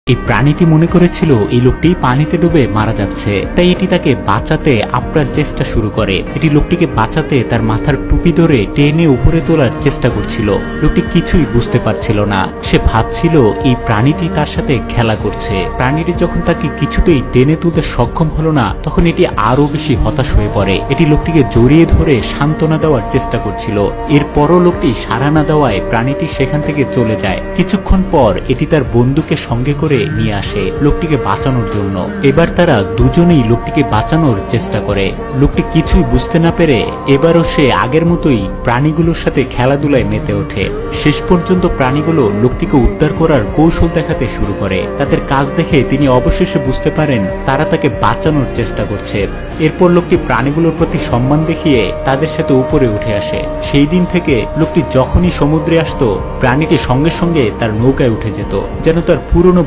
এই প্রাণীটি মনে করেছিল এই লোকটি পানিতে ডুবে মারা যাচ্ছে, তাই এটি তাকে বাঁচাতে আপ্রাণ চেষ্টা শুরু করে। এটি লোকটিকে বাঁচাতে তার মাথার টুপি ধরে টেনে উপরে তোলার চেষ্টা করছিল। লোকটি কিছুই বুঝতে পারছিল না, সে ভাবছিল এই প্রাণীটি তার সাথে খেলা করছে। প্রাণীটি যখন তাকে কিছুতেই টেনে তুলতে সক্ষম হলো না, তখন এটি আরো বেশি হতাশ হয়ে পড়ে। এটি লোকটিকে জড়িয়ে ধরে সান্ত্বনা দেওয়ার চেষ্টা করছিল। এরপরও লোকটি সাড়া না দেওয়ায় প্রাণীটি সেখান থেকে চলে যায়। কিছুক্ষণ পর এটি তার বন্ধুকে সঙ্গে করে নিয়ে আসে লোকটিকে বাঁচানোর জন্য। এবার তারা দুজনেই লোকটিকে বাঁচানোর চেষ্টা করে। লোকটি কিছুই বুঝতে না পেরে এবারও সে আগের মতোই প্রাণীগুলোর সাথে খেলাধুলায় মেতে ওঠে। শেষ পর্যন্ত প্রাণীগুলো লোকটিকে উদ্ধার করার কৌশল দেখাতে শুরু করে। তাদের কাজ দেখে তিনি অবশেষে বুঝতে পারেন তারা তাকে বাঁচানোর চেষ্টা করছে। এরপর লোকটি প্রাণীগুলোর প্রতি সম্মান দেখিয়ে তাদের সাথে উপরে উঠে আসে। সেই দিন থেকে লোকটি যখনই সমুদ্রে আসতো, প্রাণীটি সঙ্গে সঙ্গে তার নৌকায় উঠে যেত, যেন তার পুরনো